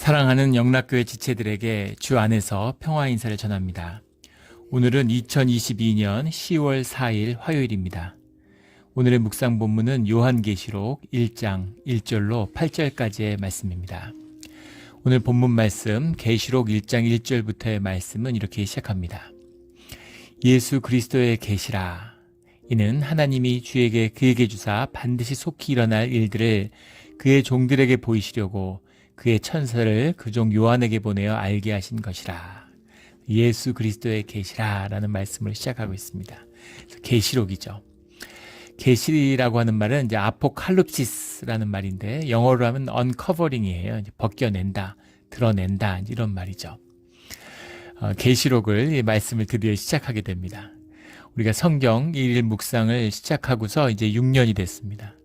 사랑하는 영락교회 지체들에게 주 안에서 평화 인사를 전합니다. 오늘은 2022년 10월 4일 화요일입니다. 오늘의 묵상 본문은 요한계시록 1장 1절로 8절까지의 말씀입니다. 오늘 본문 말씀 계시록 1장 1절부터의 말씀은 이렇게 시작합니다. 예수 그리스도의 계시라. 이는 하나님이 주에게 그에게 주사 반드시 속히 일어날 일들을 그의 종들에게 보이시려고 그의 천사를 그 종 요한에게 보내어 알게 하신 것이라. 예수 그리스도의 계시라 라는 말씀을 시작하고 있습니다. 계시록이죠. 계시라고 하는 말은 이제 아포칼립시스라는 말인데 영어로 하면 uncovering이에요. 이제 벗겨낸다, 드러낸다 이런 말이죠. 계시록을 이 말씀을 드디어 시작하게 됩니다. 우리가 성경 일일 묵상을 시작하고서 이제 6년이 됐습니다.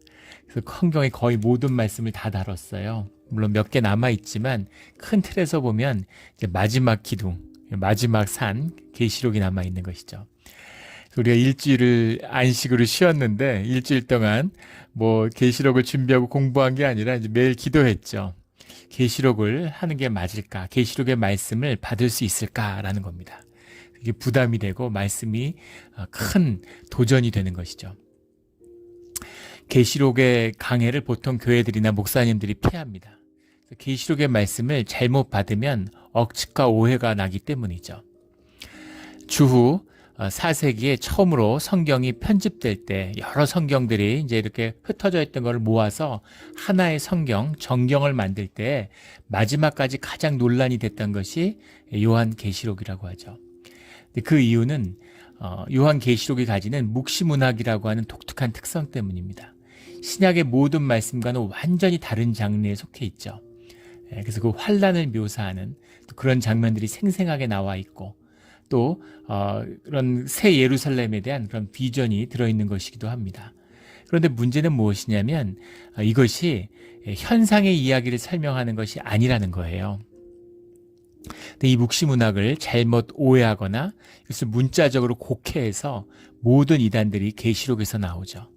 그래서 성경의 거의 모든 말씀을 다 다뤘어요. 물론 몇 개 남아있지만 큰 틀에서 보면 이제 마지막 기둥, 마지막 산, 계시록이 남아있는 것이죠. 우리가 일주일을 안식으로 쉬었는데 일주일 동안 뭐 계시록을 준비하고 공부한 게 아니라 이제 매일 기도했죠. 계시록을 하는 게 맞을까? 계시록의 말씀을 받을 수 있을까라는 겁니다. 이게 부담이 되고 말씀이 큰 도전이 되는 것이죠. 계시록의 강해를 보통 교회들이나 목사님들이 피합니다. 계시록의 말씀을 잘못 받으면 억측과 오해가 나기 때문이죠. 주후 4세기에 처음으로 성경이 편집될 때 여러 성경들이 이제 이렇게 흩어져 있던 걸 모아서 하나의 성경, 정경을 만들 때 마지막까지 가장 논란이 됐던 것이 요한계시록이라고 하죠. 그 이유는 요한계시록이 가지는 묵시문학이라고 하는 독특한 특성 때문입니다. 신약의 모든 말씀과는 완전히 다른 장르에 속해 있죠. 그래서 그 환란을 묘사하는 그런 장면들이 생생하게 나와 있고 또 그런 새 예루살렘에 대한 그런 비전이 들어있는 것이기도 합니다. 그런데 문제는 무엇이냐면 이것이 현상의 이야기를 설명하는 것이 아니라는 거예요. 근데 이 묵시문학을 잘못 오해하거나 이것을 문자적으로 곡해해서 모든 이단들이 계시록에서 나오죠.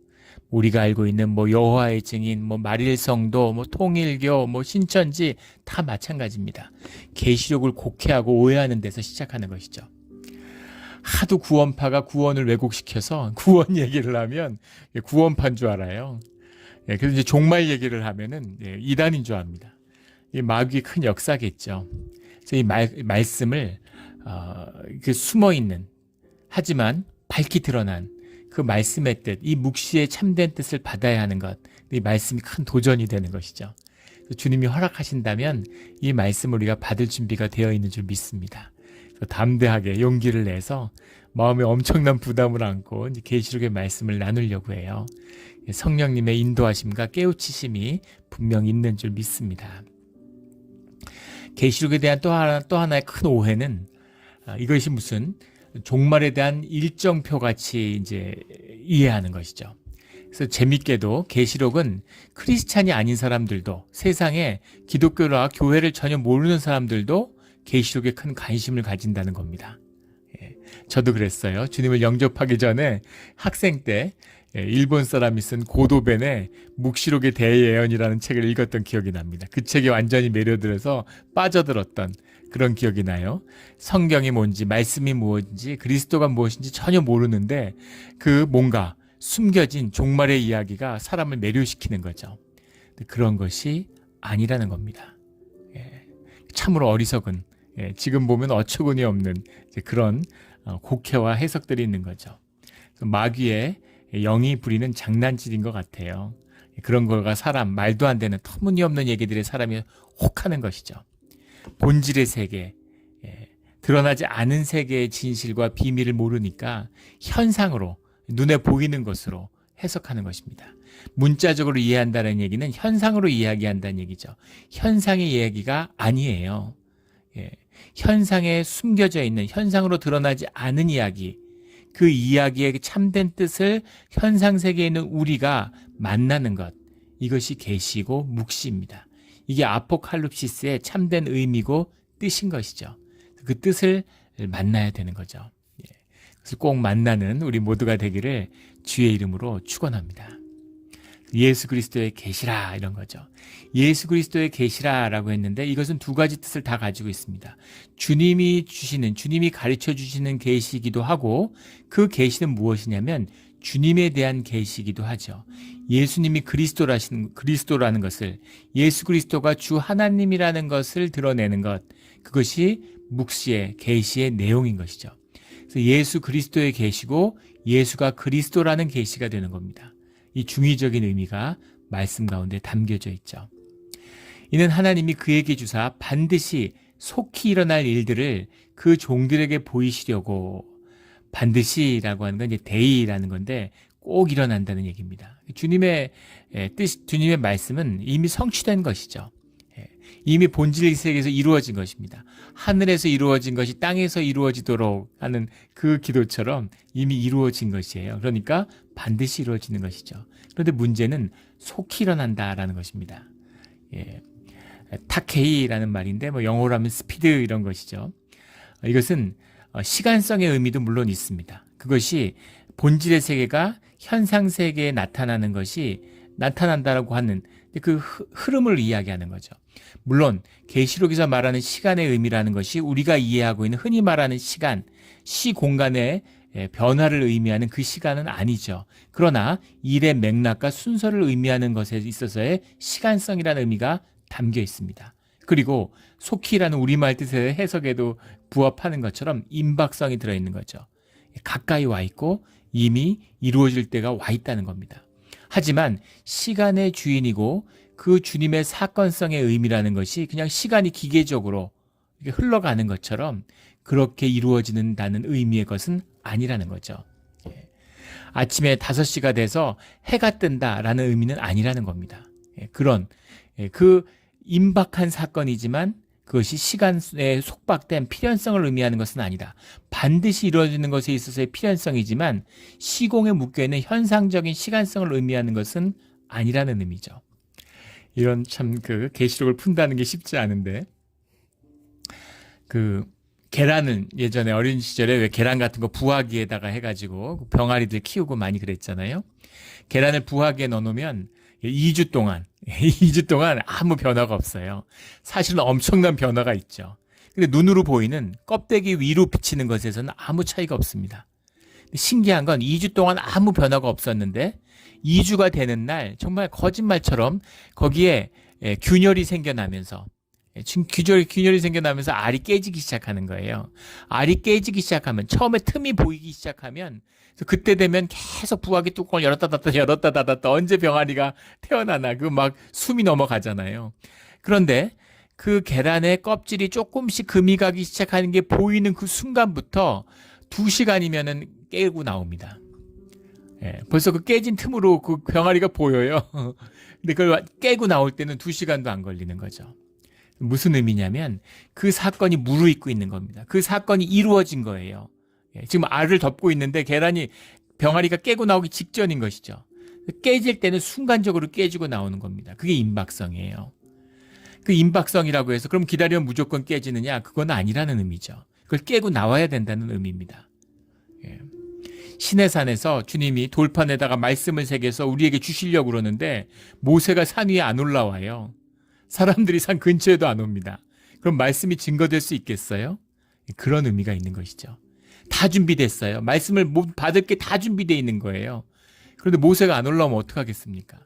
우리가 알고 있는 뭐 여호와의 증인, 뭐 말일성도, 뭐 통일교, 뭐 신천지 다 마찬가지입니다. 계시록을 곡해하고 오해하는 데서 시작하는 것이죠. 하도 구원파가 구원을 왜곡시켜서 구원 얘기를 하면 구원파인 줄 알아요. 그래서 이제 종말 얘기를 하면은 이단인 줄 압니다. 이 마귀의 큰 역사겠죠. 그래서 이 말씀을 숨어 있는 하지만 밝히 드러난 그 말씀의 뜻, 이 묵시의 참된 뜻을 받아야 하는 것, 이 말씀이 큰 도전이 되는 것이죠. 주님이 허락하신다면 이 말씀을 우리가 받을 준비가 되어 있는 줄 믿습니다. 담대하게 용기를 내서 마음에 엄청난 부담을 안고 계시록의 말씀을 나누려고 해요. 성령님의 인도하심과 깨우치심이 분명 있는 줄 믿습니다. 계시록에 대한 또 하나의 큰 오해는 이것이 무슨 종말에 대한 일정표 같이 이제 이해하는 것이죠. 그래서 재밌게도 계시록은 크리스찬이 아닌 사람들도 세상에 기독교나 교회를 전혀 모르는 사람들도 계시록에 큰 관심을 가진다는 겁니다. 저도 그랬어요. 주님을 영접하기 전에 학생 때 일본 사람이 쓴 고도벤의 묵시록의 대예언이라는 책을 읽었던 기억이 납니다. 그 책에 완전히 매료들어서 빠져들었던 그런 기억이 나요. 성경이 뭔지, 말씀이 무엇인지, 그리스도가 무엇인지 전혀 모르는데 그 뭔가 숨겨진 종말의 이야기가 사람을 매료시키는 거죠. 그런 것이 아니라는 겁니다. 참으로 어리석은, 지금 보면 어처구니 없는 그런 곡해와 해석들이 있는 거죠. 마귀의 영이 부리는 장난질인 것 같아요. 그런 거가 사람, 말도 안 되는 터무니없는 얘기들에 사람이 혹하는 것이죠. 본질의 세계, 드러나지 않은 세계의 진실과 비밀을 모르니까 현상으로, 눈에 보이는 것으로 해석하는 것입니다. 문자적으로 이해한다는 얘기는 현상으로 이야기한다는 얘기죠. 현상의 이야기가 아니에요. 현상에 숨겨져 있는, 현상으로 드러나지 않은 이야기, 그 이야기의 참된 뜻을 현상 세계에 있는 우리가 만나는 것, 이것이 계시고 묵시입니다. 이게 아포칼립시스의 참된 의미고 뜻인 것이죠. 그 뜻을 만나야 되는 거죠. 그래서 꼭 만나는 우리 모두가 되기를 주의 이름으로 축원합니다. 예수 그리스도의 계시라 이런 거죠. 예수 그리스도의 계시라라고 했는데 이것은 두 가지 뜻을 다 가지고 있습니다. 주님이 가르쳐 주시는 계시이기도 하고 그 계시는 무엇이냐면 주님에 대한 계시이기도 하죠. 예수님이 그리스도라는 것을, 예수 그리스도가 주 하나님이라는 것을 드러내는 것, 그것이 묵시의 계시의 내용인 것이죠. 그래서 예수 그리스도의 계시고 예수가 그리스도라는 계시가 되는 겁니다. 이 중의적인 의미가 말씀 가운데 담겨져 있죠. 이는 하나님이 그에게 주사 반드시 속히 일어날 일들을 그 종들에게 보이시려고, 반드시라고 하는 건 이제 데이라는 건데 꼭 일어난다는 얘기입니다. 주님의 주님의 말씀은 이미 성취된 것이죠. 이미 본질 세계에서 이루어진 것입니다. 하늘에서 이루어진 것이 땅에서 이루어지도록 하는 그 기도처럼 이미 이루어진 것이에요. 그러니까 반드시 이루어지는 것이죠. 그런데 문제는 속히 일어난다라는 것입니다. 타케이라는 말인데 영어로 하면 스피드 이런 것이죠. 이것은 시간성의 의미도 물론 있습니다. 그것이 본질의 세계가 현상 세계에 나타나는 것이 나타난다라고 하는 그 흐름을 이야기하는 거죠. 물론 계시록에서 말하는 시간의 의미라는 것이 우리가 이해하고 있는 흔히 말하는 시간, 시공간의 변화를 의미하는 그 시간은 아니죠. 그러나 일의 맥락과 순서를 의미하는 것에 있어서의 시간성이라는 의미가 담겨 있습니다. 그리고 속히라는 우리말 뜻의 해석에도 부합하는 것처럼 임박성이 들어있는 거죠. 가까이 와 있고 이미 이루어질 때가 와 있다는 겁니다. 하지만 시간의 주인이고 그 주님의 사건성의 의미라는 것이 그냥 시간이 기계적으로 이렇게 흘러가는 것처럼 그렇게 이루어지는다는 의미의 것은 아니라는 거죠. 아침에 5시가 돼서 해가 뜬다라는 의미는 아니라는 겁니다. 그런 그 임박한 사건이지만 그것이 시간에 속박된 필연성을 의미하는 것은 아니다. 반드시 이루어지는 것에 있어서의 필연성이지만 시공에 묶여있는 현상적인 시간성을 의미하는 것은 아니라는 의미죠. 이런 참 그 계시록을 푼다는 게 쉽지 않은데, 그 계란은 예전에 어린 시절에 왜 계란 같은 거 부화기에다가 해가지고 병아리들 키우고 많이 그랬잖아요. 계란을 부화기에 넣어놓으면 2주 동안 아무 변화가 없어요. 사실은 엄청난 변화가 있죠. 근데 눈으로 보이는 껍데기 위로 비치는 것에서는 아무 차이가 없습니다. 신기한 건 2주 동안 아무 변화가 없었는데 2주가 되는 날 정말 거짓말처럼 거기에 균열이 생겨나면서 균열이 생겨나면서 알이 깨지기 시작하는 거예요. 알이 깨지기 시작하면, 처음에 틈이 보이기 시작하면 그때 되면 계속 부화기 뚜껑을 열었다 닫았다 언제 병아리가 태어나나 그 막 숨이 넘어가잖아요. 그런데 그 계란의 껍질이 조금씩 금이 가기 시작하는 게 보이는 그 순간부터 2시간이면은 깨고 나옵니다. 벌써 그 깨진 틈으로 그 병아리가 보여요. 근데 그걸 깨고 나올 때는 2시간도 안 걸리는 거죠. 무슨 의미냐면 그 사건이 무르익고 있는 겁니다. 그 사건이 이루어진 거예요. 지금 알을 덮고 있는데 병아리가 깨고 나오기 직전인 것이죠. 깨질 때는 순간적으로 깨지고 나오는 겁니다. 그게 임박성이에요. 그 임박성이라고 해서 그럼 기다리면 무조건 깨지느냐? 그건 아니라는 의미죠. 그걸 깨고 나와야 된다는 의미입니다. 시내산에서 주님이 돌판에다가 말씀을 새겨서 우리에게 주시려고 그러는데 모세가 산 위에 안 올라와요. 사람들이 산 근처에도 안 옵니다. 그럼 말씀이 증거될 수 있겠어요? 그런 의미가 있는 것이죠. 다 준비됐어요. 말씀을 받을 게 다 준비되어 있는 거예요. 그런데 모세가 안 올라오면 어떡하겠습니까?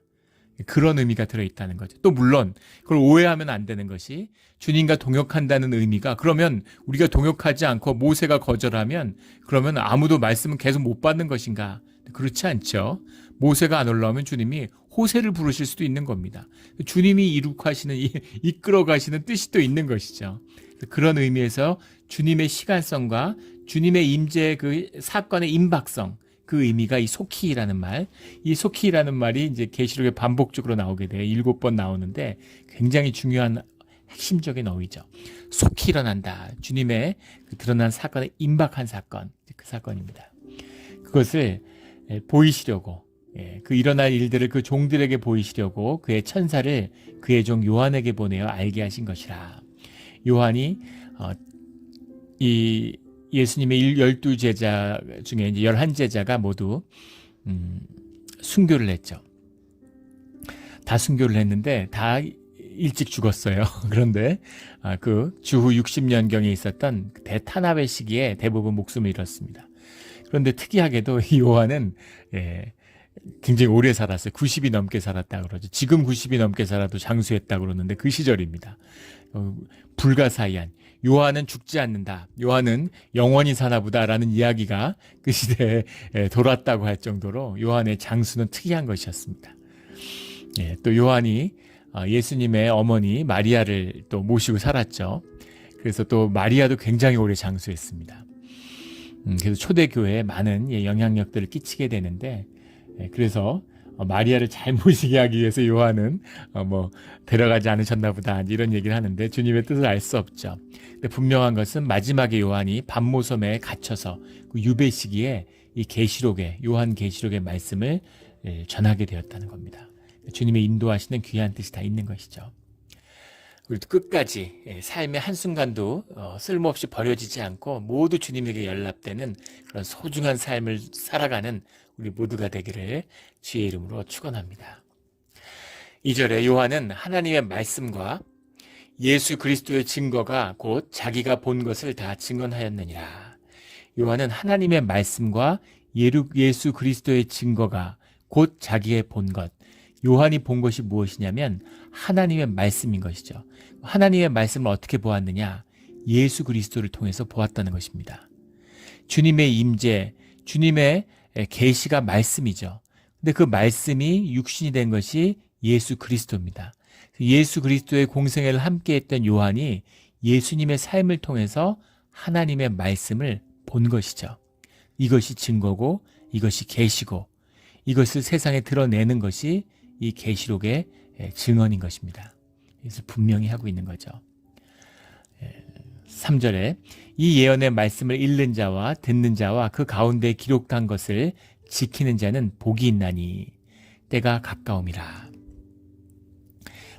그런 의미가 들어있다는 거죠. 또 물론 그걸 오해하면 안 되는 것이 주님과 동역한다는 의미가, 그러면 우리가 동역하지 않고 모세가 거절하면 그러면 아무도 말씀은 계속 못 받는 것인가? 그렇지 않죠. 모세가 안 올라오면 주님이 호세를 부르실 수도 있는 겁니다. 주님이 이끌어 가시는 뜻이 또 있는 것이죠. 그런 의미에서 주님의 시간성과 주님의 임재의 그 사건의 임박성, 그 의미가 이 속히라는 말, 이 속히라는 말이 이제 계시록에 반복적으로 나오게 돼요. 7번 나오는데 굉장히 중요한 핵심적인 어휘죠. 속히 일어난다. 주님의 그 드러난 사건의 임박한 사건, 그 사건입니다. 그것을 보이시려고, 그 일어날 일들을 그 종들에게 보이시려고 그의 천사를 그의 종 요한에게 보내어 알게 하신 것이라. 요한이 이 예수님의 12제자 중에 이제 11제자가 모두 순교를 했죠. 다 순교를 했는데 다 일찍 죽었어요. 그런데 그 주후 60년경에 있었던 대탄압의 시기에 대부분 목숨을 잃었습니다. 그런데 특이하게도 이 요한은 굉장히 오래 살았어요. 90이 넘게 살았다 그러죠. 지금 90이 넘게 살아도 장수했다 그러는데 그 시절입니다. 불가사의한, 요한은 죽지 않는다, 요한은 영원히 사나 보다라는 이야기가 그 시대에 돌았다고 할 정도로 요한의 장수는 특이한 것이었습니다. 또 요한이 예수님의 어머니 마리아를 또 모시고 살았죠. 그래서 또 마리아도 굉장히 오래 장수했습니다. 그래서 초대교회에 많은 영향력들을 끼치게 되는데, 그래서 마리아를 잘 모시게 하기 위해서 요한은 데려가지 않으셨나 보다 이런 얘기를 하는데 주님의 뜻을 알 수 없죠. 근데 분명한 것은 마지막에 요한이 밤모섬에 갇혀서 그 유배 시기에 이 계시록의 요한 계시록의 말씀을 전하게 되었다는 겁니다. 주님의 인도하시는 귀한 뜻이 다 있는 것이죠. 우리도 끝까지 삶의 한순간도 쓸모없이 버려지지 않고 모두 주님에게 연락되는 그런 소중한 삶을 살아가는 우리 모두가 되기를 주의 이름으로 축원합니다. 2절에 요한은 하나님의 말씀과 예수 그리스도의 증거가 곧 자기가 본 것을 다 증언하였느니라. 요한은 하나님의 말씀과 예수 그리스도의 증거가 곧 자기의 본 것, 요한이 본 것이 무엇이냐면 하나님의 말씀인 것이죠. 하나님의 말씀을 어떻게 보았느냐? 예수 그리스도를 통해서 보았다는 것입니다. 주님의 임재, 주님의 계시가 말씀이죠. 근데 그 말씀이 육신이 된 것이 예수 그리스도입니다. 예수 그리스도의 공생애를 함께했던 요한이 예수님의 삶을 통해서 하나님의 말씀을 본 것이죠. 이것이 증거고 이것이 계시고 이것을 세상에 드러내는 것이 이 계시록의 증언인 것입니다. 이것을 분명히 하고 있는 거죠. 3절에 이 예언의 말씀을 읽는 자와 듣는 자와 그 가운데 기록한 것을 지키는 자는 복이 있나니 때가 가까움이라.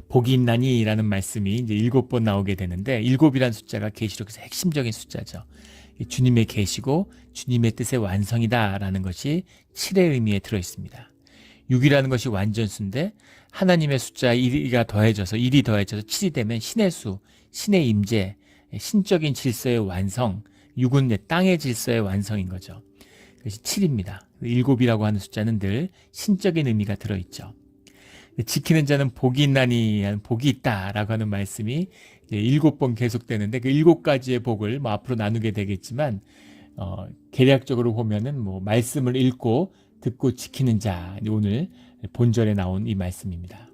복이 있나니라는 말씀이 이제 7번 나오게 되는데 7이라는 숫자가 계시록에서 핵심적인 숫자죠. 주님의 계시고 주님의 뜻의 완성이다라는 것이 7의 의미에 들어 있습니다. 6이라는 것이 완전수인데 하나님의 숫자 1이 더해져서 7이 되면 신의 수, 신의 임재, 신적인 질서의 완성, 6은 땅의 질서의 완성인 거죠. 그것이 7입니다. 7이라고 하는 숫자는 늘 신적인 의미가 들어있죠. 지키는 자는 복이 있나니, 복이 있다라고 하는 말씀이 7번 계속되는데 그 7가지의 복을 앞으로 나누게 되겠지만 개략적으로 보면은 말씀을 읽고 듣고 지키는 자, 오늘 본절에 나온 이 말씀입니다.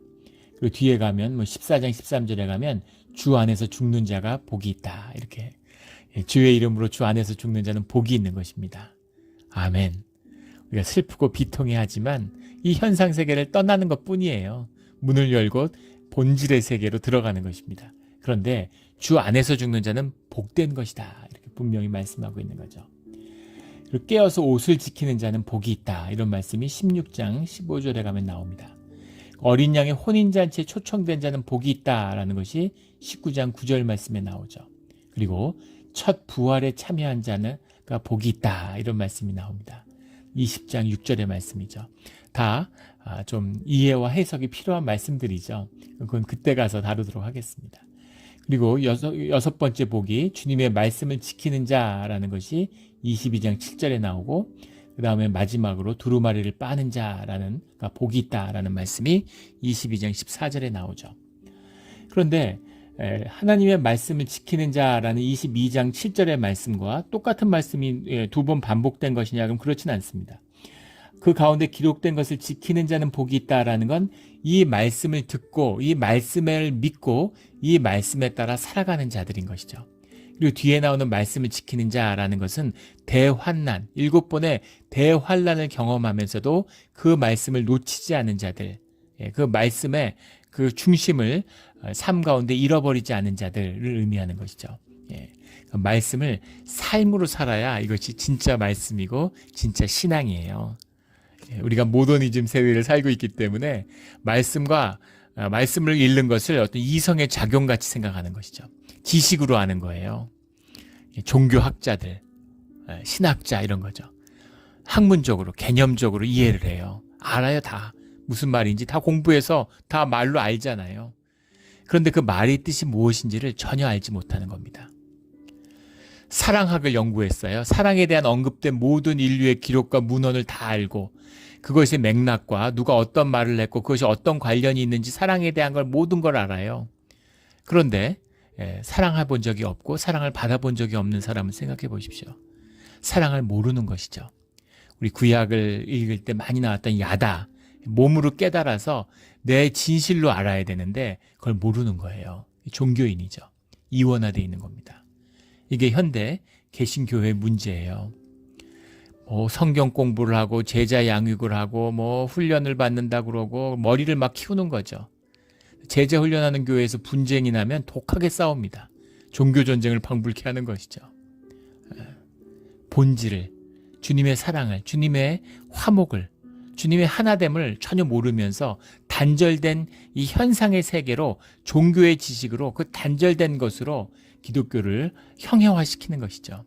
그리고 뒤에 가면 14장 13절에 가면 주 안에서 죽는 자가 복이 있다, 이렇게 주의 이름으로 주 안에서 죽는 자는 복이 있는 것입니다. 아멘. 우리가 슬프고 비통해하지만 이 현상 세계를 떠나는 것뿐이에요. 문을 열고 본질의 세계로 들어가는 것입니다. 그런데 주 안에서 죽는 자는 복된 것이다, 이렇게 분명히 말씀하고 있는 거죠. 그리고 깨어서 옷을 지키는 자는 복이 있다, 이런 말씀이 16장 15절에 가면 나옵니다. 어린 양의 혼인잔치에 초청된 자는 복이 있다라는 것이 19장 9절 말씀에 나오죠. 그리고 첫 부활에 참여한 자는 복이 있다, 이런 말씀이 나옵니다. 20장 6절의 말씀이죠. 다 좀 이해와 해석이 필요한 말씀들이죠. 그건 그때 가서 다루도록 하겠습니다. 그리고 여섯 번째 복이 주님의 말씀을 지키는 자라는 것이 22장 7절에 나오고, 그 다음에 마지막으로 두루마리를 빠는 자라는 복이 있다라는 말씀이 22장 14절에 나오죠. 그런데 하나님의 말씀을 지키는 자라는 22장 7절의 말씀과 똑같은 말씀이 두 번 반복된 것이냐? 그럼 그렇진 않습니다. 그 가운데 기록된 것을 지키는 자는 복이 있다라는 건 이 말씀을 듣고 이 말씀을 믿고 이 말씀에 따라 살아가는 자들인 것이죠. 그리고 뒤에 나오는 말씀을 지키는 자라는 것은 대환난, 7번의 대환난을 경험하면서도 그 말씀을 놓치지 않은 자들, 그 말씀의 그 중심을 삶 가운데 잃어버리지 않은 자들을 의미하는 것이죠. 그 말씀을 삶으로 살아야 이것이 진짜 말씀이고 진짜 신앙이에요. 우리가 모더니즘 세대를 살고 있기 때문에 말씀을 읽는 것을 어떤 이성의 작용같이 생각하는 것이죠. 지식으로 아는 거예요. 종교학자들, 신학자 이런 거죠. 학문적으로, 개념적으로 이해를 해요. 알아요, 다. 무슨 말인지 다 공부해서 다 말로 알잖아요. 그런데 그 말의 뜻이 무엇인지를 전혀 알지 못하는 겁니다. 사랑학을 연구했어요. 사랑에 대한 언급된 모든 인류의 기록과 문헌을 다 알고 그것의 맥락과 누가 어떤 말을 했고 그것이 어떤 관련이 있는지 사랑에 대한 걸 모든 걸 알아요. 그런데 사랑해 본 적이 없고 사랑을 받아본 적이 없는 사람을 생각해 보십시오. 사랑을 모르는 것이죠. 우리 구약을 읽을 때 많이 나왔던 야다, 몸으로 깨달아서 내 진실로 알아야 되는데 그걸 모르는 거예요. 종교인이죠. 이원화되어 있는 겁니다. 이게 현대 개신교회의 문제예요. 성경 공부를 하고 제자 양육을 하고 훈련을 받는다 그러고 머리를 막 키우는 거죠. 제자 훈련하는 교회에서 분쟁이 나면 독하게 싸웁니다. 종교 전쟁을 방불케 하는 것이죠. 본질을, 주님의 사랑을, 주님의 화목을, 주님의 하나됨을 전혀 모르면서 단절된 이 현상의 세계로 종교의 지식으로 그 단절된 것으로 기독교를 형해화시키는 것이죠.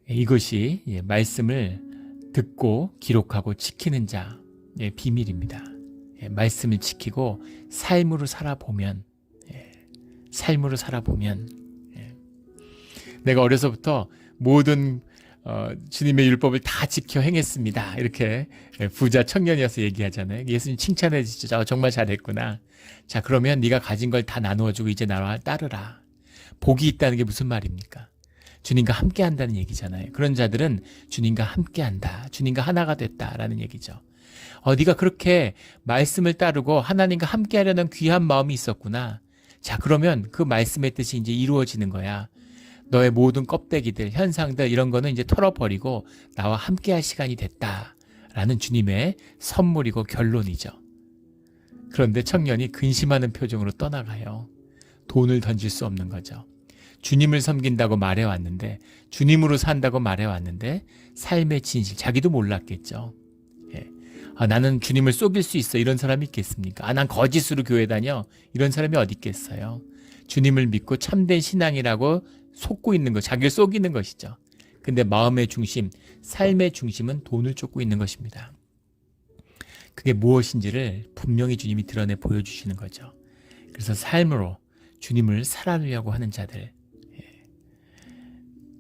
이것이 말씀을 듣고 기록하고 지키는 자의 비밀입니다. 말씀을 지키고 삶으로 살아보면 내가 어려서부터 모든 주님의 율법을 다 지켜 행했습니다. 이렇게 부자 청년이어서 얘기하잖아요. 예수님 칭찬해 주시죠. 정말 잘했구나. 자, 그러면 네가 가진 걸 다 나누어주고 이제 나와 따르라. 복이 있다는 게 무슨 말입니까? 주님과 함께 한다는 얘기잖아요. 그런 자들은 주님과 함께 한다. 주님과 하나가 됐다라는 얘기죠. 네가 그렇게 말씀을 따르고 하나님과 함께 하려는 귀한 마음이 있었구나. 자, 그러면 그 말씀의 뜻이 이제 이루어지는 거야. 너의 모든 껍데기들, 현상들 이런 거는 이제 털어버리고 나와 함께 할 시간이 됐다라는 주님의 선물이고 결론이죠. 그런데 청년이 근심하는 표정으로 떠나가요. 돈을 던질 수 없는 거죠. 주님을 섬긴다고 말해왔는데, 주님으로 산다고 말해왔는데 삶의 진실, 자기도 몰랐겠죠. 나는 주님을 속일 수 있어, 이런 사람이 있겠습니까? 난 거짓으로 교회 다녀, 이런 사람이 어디 있겠어요. 주님을 믿고 참된 신앙이라고 속고 있는 것, 자기를 속이는 것이죠. 근데 마음의 중심, 삶의 중심은 돈을 쫓고 있는 것입니다. 그게 무엇인지를 분명히 주님이 드러내 보여주시는 거죠. 그래서 삶으로 주님을 살아내려고 하는 자들,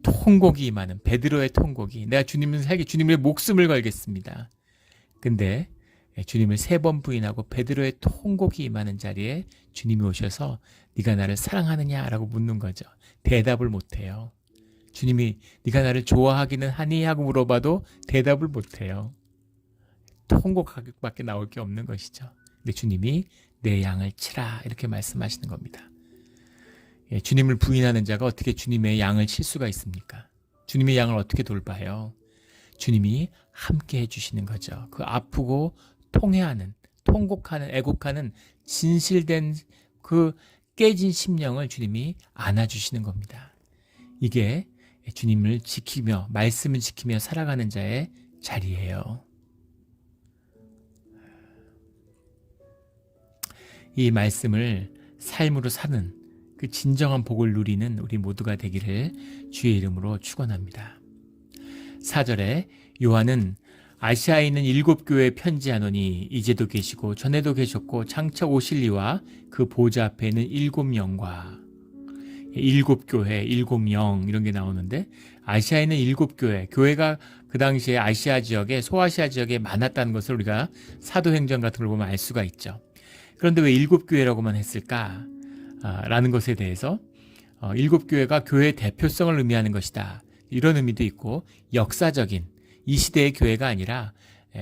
통곡이 임하는 베드로의 통곡이, 내가 주님을 살기, 주님의 목숨을 걸겠습니다. 근데 주님을 3번 부인하고 베드로의 통곡이 임하는 자리에 주님이 오셔서 네가 나를 사랑하느냐라고 묻는 거죠. 대답을 못해요. 주님이 네가 나를 좋아하기는 하니 하고 물어봐도 대답을 못해요. 통곡밖에 나올 게 없는 것이죠. 근데 주님이 내 양을 치라 이렇게 말씀하시는 겁니다. 주님을 부인하는 자가 어떻게 주님의 양을 칠 수가 있습니까? 주님의 양을 어떻게 돌봐요? 주님이 함께 해주시는 거죠. 그 아프고 통회하는, 통곡하는, 애곡하는 진실된 그 깨진 심령을 주님이 안아주시는 겁니다. 이게 주님을 지키며 말씀을 지키며 살아가는 자의 자리예요. 이 말씀을 삶으로 사는 그 진정한 복을 누리는 우리 모두가 되기를 주의 이름으로 축원합니다. 4절에 요한은 아시아에 있는 7교회에 편지하노니 이제도 계시고 전에도 계셨고 장차 오실리와 그 보좌 앞에 있는 7영과 7교회, 7영 이런 게 나오는데 아시아에 있는 7교회, 교회가 그 당시에 아시아 지역에 소아시아 지역에 많았다는 것을 우리가 사도행전 같은 걸 보면 알 수가 있죠. 그런데 왜 7교회라고만 했을까? 라는 것에 대해서 7교회가 교회의 대표성을 의미하는 것이다. 이런 의미도 있고 역사적인 이 시대의 교회가 아니라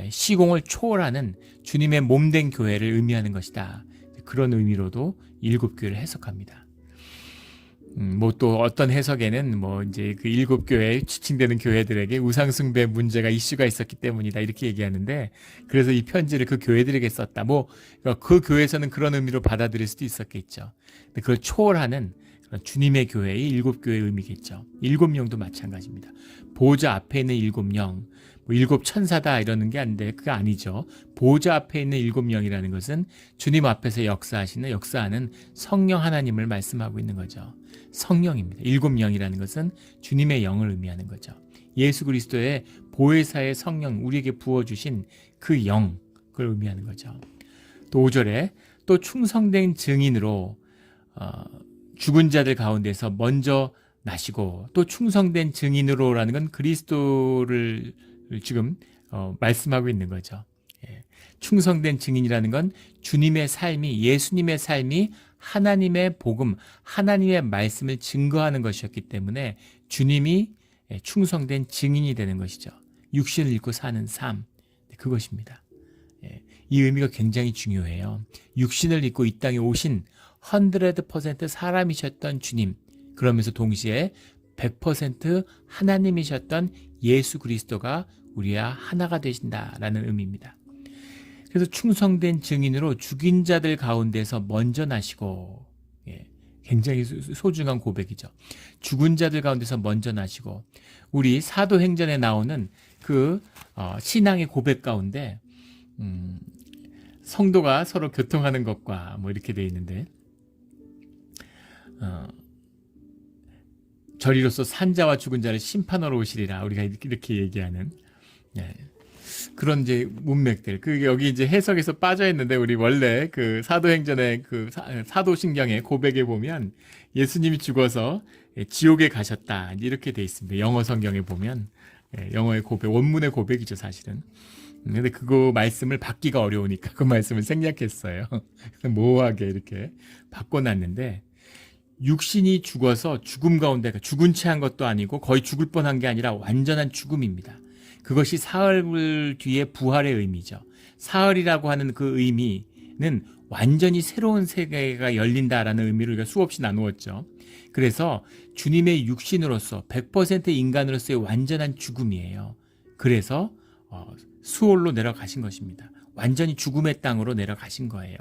시공을 초월하는 주님의 몸된 교회를 의미하는 것이다. 그런 의미로도 7교회를 해석합니다. 또 어떤 해석에는 이제 그 7교회에 지칭되는 교회들에게 우상숭배 문제가 이슈가 있었기 때문이다 이렇게 얘기하는데, 그래서 이 편지를 그 교회들에게 썼다. 그 교회에서는 그런 의미로 받아들일 수도 있었겠죠. 근데 그걸 초월하는 그런 주님의 교회의 7교회의 의미겠죠. 7영도 마찬가지입니다. 보좌 앞에 있는 7영, 7천사다 이러는 게 아닌데 그게 아니죠. 보좌 앞에 있는 7영이라는 것은 주님 앞에서 역사하는 성령 하나님을 말씀하고 있는 거죠. 성령입니다. 7영이라는 것은 주님의 영을 의미하는 거죠. 예수 그리스도의 보혜사의 성령 우리에게 부어주신 그 영, 그걸 의미하는 거죠. 또 5절에 또 충성된 증인으로 죽은 자들 가운데서 먼저 나시고, 또 충성된 증인으로라는 건 그리스도를 지금 말씀하고 있는 거죠. 예. 충성된 증인이라는 건 주님의 삶이, 예수님의 삶이 하나님의 복음, 하나님의 말씀을 증거하는 것이었기 때문에 주님이 충성된 증인이 되는 것이죠. 육신을 입고 사는 삶, 그것입니다. 이 의미가 굉장히 중요해요. 육신을 입고 이 땅에 오신 100% 사람이셨던 주님, 그러면서 동시에 100% 하나님이셨던 예수 그리스도가 우리와 하나가 되신다라는 의미입니다. 그래서 충성된 증인으로 죽인 자들 가운데서 먼저 나시고, 굉장히 소중한 고백이죠. 죽은 자들 가운데서 먼저 나시고, 우리 사도행전에 나오는 그 신앙의 고백 가운데 성도가 서로 교통하는 것과 뭐 이렇게 돼 있는데, 저리로서 산자와 죽은 자를 심판하러 오시리라, 우리가 이렇게 얘기하는 그런 이제 문맥들, 그 여기 이제 해석에서 빠져 있는데, 우리 원래 그 사도행전의 그 사도신경의 고백에 보면 예수님이 죽어서 지옥에 가셨다 이렇게 돼 있습니다. 영어 성경에 보면 영어의 고백, 원문의 고백이죠 사실은. 근데 그거 말씀을 받기가 어려우니까 그 말씀을 생략했어요. 모호하게 이렇게 바꿔놨는데, 육신이 죽어서 죽음 가운데, 죽은 채 한 것도 아니고 거의 죽을 뻔한 게 아니라 완전한 죽음입니다. 그것이 사흘 뒤에 부활의 의미죠. 사흘이라고 하는 그 의미는 완전히 새로운 세계가 열린다라는 의미를 우리가 수없이 나누었죠. 그래서 주님의 육신으로서 100% 인간으로서의 완전한 죽음이에요. 그래서 수월로 내려가신 것입니다. 완전히 죽음의 땅으로 내려가신 거예요.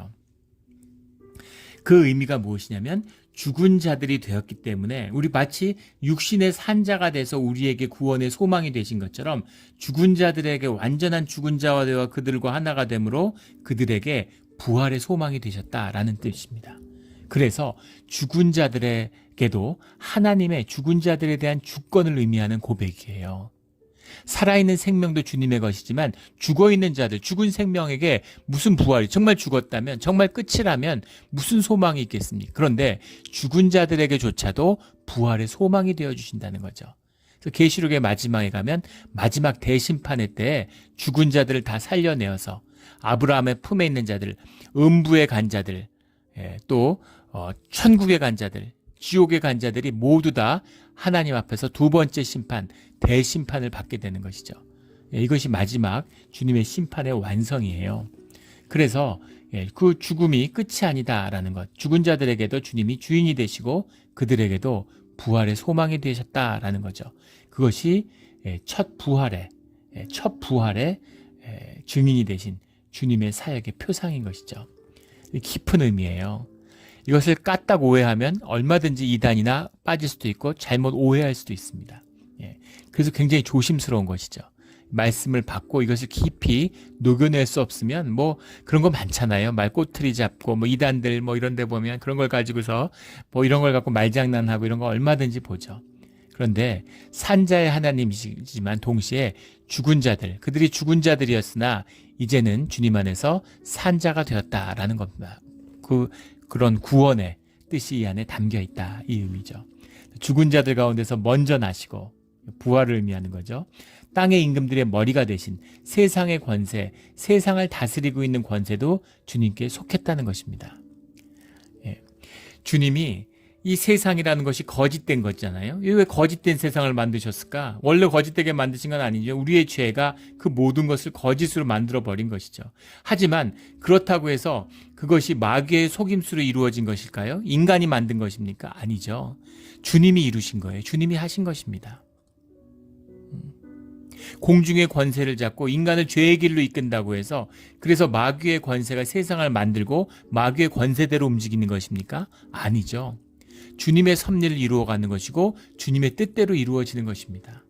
그 의미가 무엇이냐면, 죽은 자들이 되었기 때문에 우리 마치 육신의 산자가 돼서 우리에게 구원의 소망이 되신 것처럼, 죽은 자들에게 완전한 죽은 자와 되어 그들과 하나가 되므로 그들에게 부활의 소망이 되셨다라는 뜻입니다. 그래서 죽은 자들에게도 하나님의 죽은 자들에 대한 주권을 의미하는 고백이에요. 살아있는 생명도 주님의 것이지만 죽어있는 자들, 죽은 생명에게 무슨 부활이, 정말 죽었다면, 정말 끝이라면 무슨 소망이 있겠습니까? 그런데 죽은 자들에게조차도 부활의 소망이 되어주신다는 거죠. 그래서 계시록의 마지막에 가면 마지막 대심판의 때에 죽은 자들을 다 살려내어서 아브라함의 품에 있는 자들, 음부에 간 자들, 또 천국에 간 자들, 지옥에 간 자들이 모두 다 하나님 앞에서 두 번째 심판, 대심판을 받게 되는 것이죠. 이것이 마지막 주님의 심판의 완성이에요. 그래서 그 죽음이 끝이 아니다라는 것, 죽은 자들에게도 주님이 주인이 되시고 그들에게도 부활의 소망이 되셨다라는 거죠. 그것이 첫 부활의 증인이 되신 주님의 사역의 표상인 것이죠. 깊은 의미예요. 이것을 까딱 오해하면 얼마든지 이단이나 빠질 수도 있고 잘못 오해할 수도 있습니다. 그래서 굉장히 조심스러운 것이죠. 말씀을 받고 이것을 깊이 녹여낼 수 없으면, 뭐 그런 거 많잖아요. 말꼬투리 잡고 뭐 이단들 뭐 이런 데 보면 그런 걸 가지고서 뭐 이런 걸 갖고 말장난하고 이런 거 얼마든지 보죠. 그런데 산자의 하나님이지만 동시에 죽은 자들, 그들이 죽은 자들이었으나 이제는 주님 안에서 산자가 되었다라는 겁니다. 그런 구원의 뜻이 이 안에 담겨 있다, 이 의미죠. 죽은 자들 가운데서 먼저 나시고, 부활을 의미하는 거죠. 땅의 임금들의 머리가 되신 세상의 권세, 세상을 다스리고 있는 권세도 주님께 속했다는 것입니다. 주님이 이 세상이라는 것이 거짓된 거잖아요. 왜 거짓된 세상을 만드셨을까? 원래 거짓되게 만드신 건 아니죠. 우리의 죄가 그 모든 것을 거짓으로 만들어버린 것이죠. 하지만 그렇다고 해서 그것이 마귀의 속임수로 이루어진 것일까요? 인간이 만든 것입니까? 아니죠. 주님이 이루신 거예요. 주님이 하신 것입니다. 공중의 권세를 잡고 인간을 죄의 길로 이끈다고 해서, 그래서 마귀의 권세가 세상을 만들고 마귀의 권세대로 움직이는 것입니까? 아니죠. 주님의 섭리를 이루어가는 것이고 주님의 뜻대로 이루어지는 것입니다.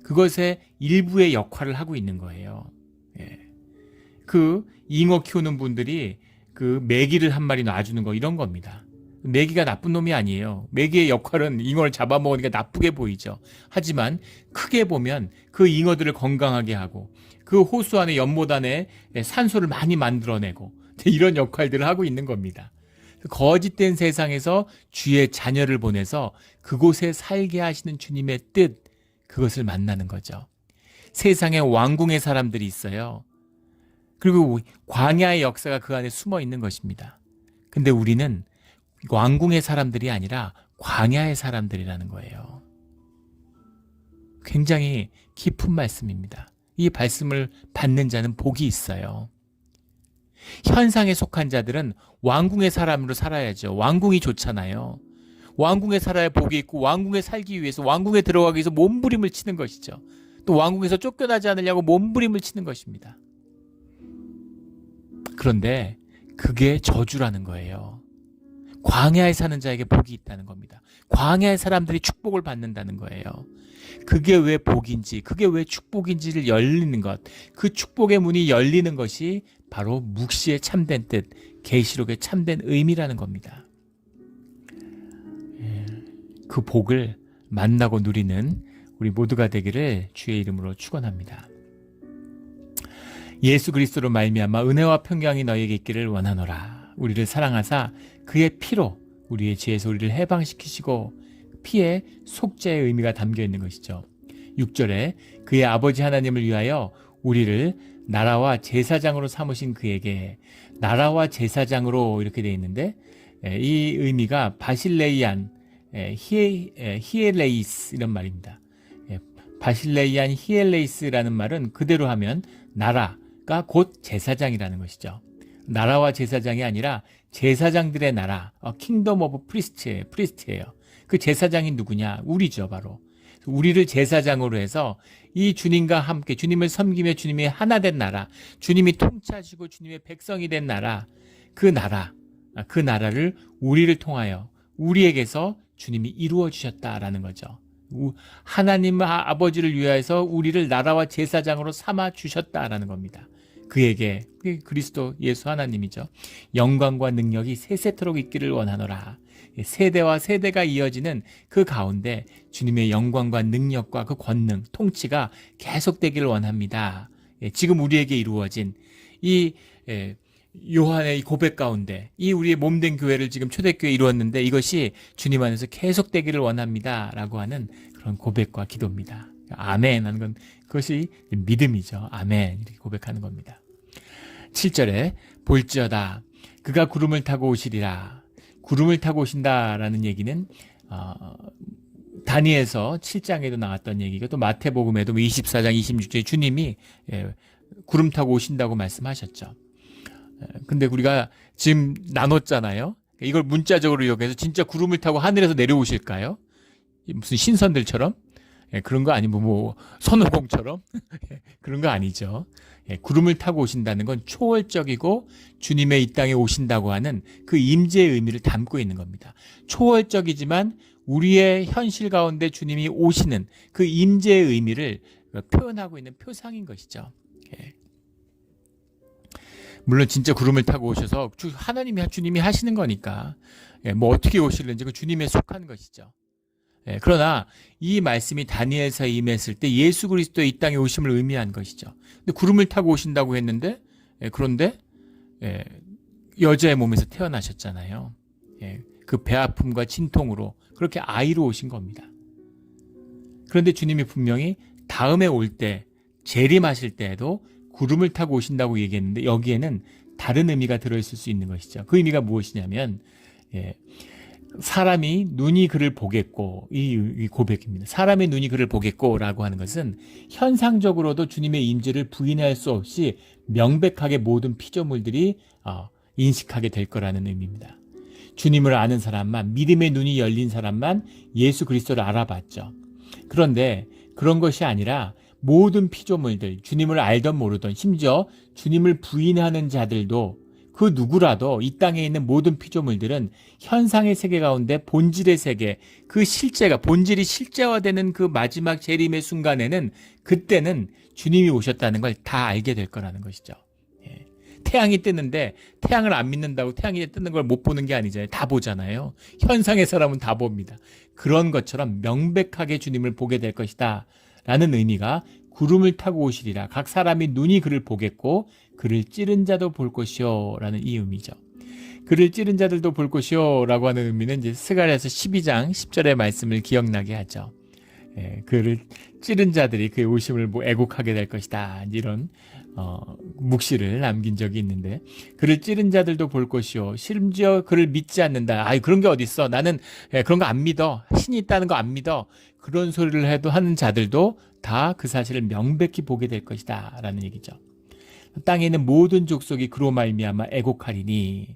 그것의 일부의 역할을 하고 있는 거예요. 그 잉어 키우는 분들이 그 메기를 한 마리 놔주는 거, 이런 겁니다. 메기가 나쁜 놈이 아니에요. 메기의 역할은 잉어를 잡아먹으니까 나쁘게 보이죠. 하지만 크게 보면 그 잉어들을 건강하게 하고 그 호수 안에 연못 안에 산소를 많이 만들어내고 이런 역할들을 하고 있는 겁니다. 거짓된 세상에서 주의 자녀를 보내서 그곳에 살게 하시는 주님의 뜻, 그것을 만나는 거죠. 세상에 왕궁의 사람들이 있어요. 그리고 광야의 역사가 그 안에 숨어 있는 것입니다. 근데 우리는 왕궁의 사람들이 아니라 광야의 사람들이라는 거예요. 굉장히 깊은 말씀입니다. 이 말씀을 받는 자는 복이 있어요. 현상에 속한 자들은 왕궁의 사람으로 살아야죠. 왕궁이 좋잖아요. 왕궁에 살아야 복이 있고 왕궁에 살기 위해서 왕궁에 들어가기 위해서 몸부림을 치는 것이죠. 또 왕궁에서 쫓겨나지 않으려고 몸부림을 치는 것입니다. 그런데 그게 저주라는 거예요. 광야에 사는 자에게 복이 있다는 겁니다. 광야의 사람들이 축복을 받는다는 거예요. 그게 왜 복인지, 그게 왜 축복인지를 열리는 것, 그 축복의 문이 열리는 것이 바로 묵시의 참된 뜻, 계시록의 참된 의미라는 겁니다. 그 복을 만나고 누리는 우리 모두가 되기를 주의 이름으로 축원합니다. 예수 그리스도로 말미암아 은혜와 평강이 너희에게 있기를 원하노라. 우리를 사랑하사 그의 피로 우리의 죄에서 우리를 해방시키시고 피에 속죄의 의미가 담겨 있는 것이죠. 6절에 그의 아버지 하나님을 위하여 우리를 나라와 제사장으로 삼으신 그에게, 나라와 제사장으로 이렇게 되어 있는데 이 의미가 바실레이안 히엘레이스 이런 말입니다. 바실레이안 히엘레이스라는 말은 그대로 하면 나라가 곧 제사장이라는 것이죠. 나라와 제사장이 아니라 제사장들의 나라, 킹덤 오브 프리스트예요. 그 제사장이 누구냐? 우리죠, 바로. 우리를 제사장으로 해서 이 주님과 함께 주님을 섬기며 주님이 하나 된 나라, 주님이 통치하시고 주님의 백성이 된 나라, 그 나라를 우리를 통하여 우리에게서 주님이 이루어 주셨다라는 거죠. 하나님 아버지를 위하여서 우리를 나라와 제사장으로 삼아 주셨다라는 겁니다. 그에게, 그리스도 예수 하나님이죠. 영광과 능력이 세세토록 있기를 원하노라. 세대와 세대가 이어지는 그 가운데 주님의 영광과 능력과 그 권능, 통치가 계속되기를 원합니다. 지금 우리에게 이루어진 이 요한의 고백 가운데 이 우리의 몸된 교회를 지금 초대교회에 이루었는데 이것이 주님 안에서 계속되기를 원합니다 라고 하는 그런 고백과 기도입니다. 아멘 하는 건 그것이 믿음이죠. 아멘 이렇게 고백하는 겁니다. 7절에 볼지어다 그가 구름을 타고 오시리라. 구름을 타고 오신다라는 얘기는 다니엘서 7장에도 나왔던 얘기고 또 마태복음에도 24장 26절에 주님이 구름 타고 오신다고 말씀하셨죠. 근데 우리가 지금 나눴잖아요. 이걸 문자적으로 이용해서 진짜 구름을 타고 하늘에서 내려오실까요? 무슨 신선들처럼? 그런 거 아니면 뭐 손오공처럼? 그런 거 아니죠. 구름을 타고 오신다는 건 초월적이고 주님의 이 땅에 오신다고 하는 그 임재의 의미를 담고 있는 겁니다. 초월적이지만 우리의 현실 가운데 주님이 오시는 그 임재의 의미를 표현하고 있는 표상인 것이죠. 물론 진짜 구름을 타고 오셔서 주님이 하시는 거니까 뭐 어떻게 오실는지 그 주님에 속한 것이죠. 그러나 이 말씀이 다니엘서에 임했을 때 예수 그리스도의 이 땅에 오심을 의미한 것이죠. 근데 구름을 타고 오신다고 했는데 그런데 여자의 몸에서 태어나셨잖아요. 그 배아픔과 진통으로 그렇게 아이로 오신 겁니다. 그런데 주님이 분명히 다음에 올 때 재림하실 때에도 구름을 타고 오신다고 얘기했는데 여기에는 다른 의미가 들어있을 수 있는 것이죠. 그 의미가 무엇이냐면 사람이 눈이 그를 보겠고, 이 고백입니다. 사람의 눈이 그를 보겠고라고 하는 것은 현상적으로도 주님의 임재를 부인할 수 없이 명백하게 모든 피조물들이 인식하게 될 거라는 의미입니다. 주님을 아는 사람만, 믿음의 눈이 열린 사람만 예수 그리스도를 알아봤죠. 그런데 그런 것이 아니라 모든 피조물들, 주님을 알던 모르던, 심지어 주님을 부인하는 자들도 그 누구라도 이 땅에 있는 모든 피조물들은 현상의 세계 가운데 본질의 세계, 그 실제가, 본질이 실제화되는 그 마지막 재림의 순간에는 그때는 주님이 오셨다는 걸 다 알게 될 거라는 것이죠. 태양이 뜨는데 태양을 안 믿는다고 태양이 뜨는 걸 못 보는 게 아니잖아요. 다 보잖아요. 현상의 사람은 다 봅니다. 그런 것처럼 명백하게 주님을 보게 될 것이다 라는 의미가 구름을 타고 오시리라. 각 사람이 눈이 그를 보겠고 그를 찌른 자도 볼 것이요 라는 이 의미죠. 그를 찌른 자들도 볼 것이요 라고 하는 의미는 이제 스가랴서 12장 10절의 말씀을 기억나게 하죠. 그를 찌른 자들이 그의 오심을 애곡하게 될 것이다. 이런 묵시를 남긴 적이 있는데, 그를 찌른 자들도 볼 것이요 심지어 그를 믿지 않는다. 아이, 그런 게 어딨어. 나는 그런 거 안 믿어. 신이 있다는 거 안 믿어. 그런 소리를 해도 하는 자들도 다 그 사실을 명백히 보게 될 것이다 라는 얘기죠. 땅에 있는 모든 족속이 그로 말미암아 애곡하리니,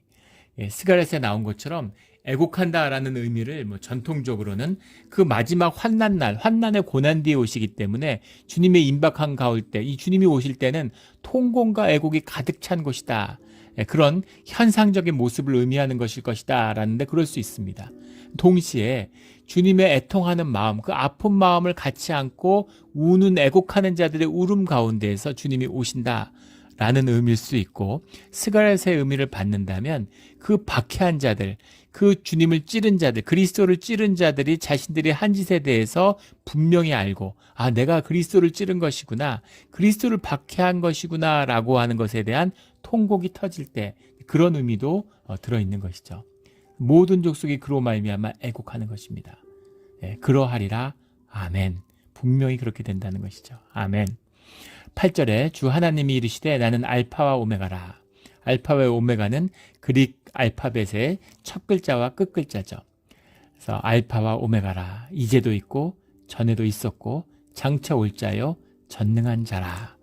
스가랴서에 나온 것처럼 애곡한다라는 의미를 전통적으로는 그 마지막 환난날, 환난의 고난 뒤에 오시기 때문에 주님의 임박한 가을 때, 이 주님이 오실 때는 통곡과 애곡이 가득 찬 것이다. 그런 현상적인 모습을 의미하는 것일 것이다 라는데, 그럴 수 있습니다. 동시에 주님의 애통하는 마음, 그 아픈 마음을 같이 안고 우는 애곡하는 자들의 울음 가운데에서 주님이 오신다 라는 의미일 수 있고, 스가랴서의 의미를 받는다면 그 박해한 자들, 그 주님을 찌른 자들, 그리스도를 찌른 자들이 자신들이 한 짓에 대해서 분명히 알고, 아, 내가 그리스도를 찌른 것이구나, 그리스도를 박해한 것이구나 라고 하는 것에 대한 통곡이 터질 때, 그런 의미도 들어있는 것이죠. 모든 족속이 그로 말미암아 애곡하는 것입니다. 그러하리라. 아멘. 분명히 그렇게 된다는 것이죠. 아멘. 8절에 주 하나님이 이르시되 나는 알파와 오메가라. 알파와 오메가는 그릭 알파벳의 첫 글자와 끝 글자죠. 그래서 알파와 오메가라. 이제도 있고 전에도 있었고 장차 올 자요 전능한 자라.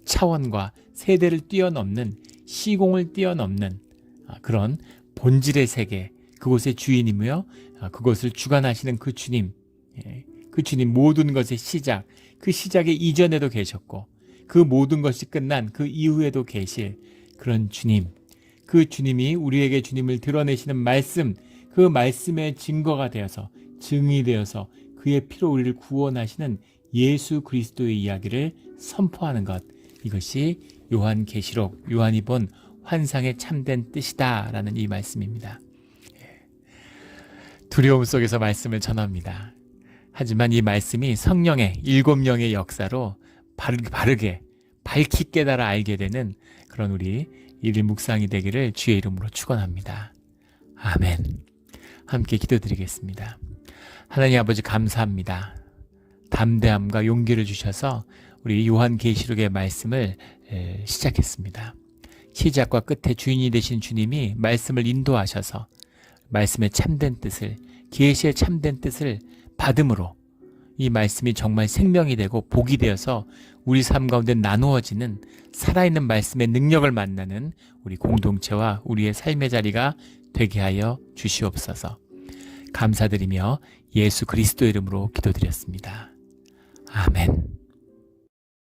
차원과 세대를 뛰어넘는, 시공을 뛰어넘는 그런 본질의 세계, 그곳의 주인이며 그것을 주관하시는 그 주님, 그 주님 모든 것의 시작, 그 시작의 이전에도 계셨고 그 모든 것이 끝난 그 이후에도 계실 그런 주님, 그 주님이 우리에게 주님을 드러내시는 말씀, 그 말씀의 증거가 되어서, 증이 되어서 그의 피로 우리를 구원하시는 예수 그리스도의 이야기를 선포하는 것, 이것이 요한계시록, 요한이 본 환상의 참된 뜻이다 라는 이 말씀입니다. 두려움 속에서 말씀을 전합니다. 하지만 이 말씀이 성령의 7명의 역사로 바르게 밝히 깨달아 알게 되는 그런 우리 일일 묵상이 되기를 주의 이름으로 축원합니다. 아멘. 함께 기도드리겠습니다. 하나님 아버지, 감사합니다. 담대함과 용기를 주셔서 우리 요한계시록의 말씀을 시작했습니다. 시작과 끝의 주인이 되신 주님이 말씀을 인도하셔서 말씀의 참된 뜻을, 계시의 참된 뜻을 받음으로 이 말씀이 정말 생명이 되고 복이 되어서 우리 삶 가운데 나누어지는 살아있는 말씀의 능력을 만나는 우리 공동체와 우리의 삶의 자리가 되게 하여 주시옵소서. 감사드리며 예수 그리스도 이름으로 기도드렸습니다. 아멘.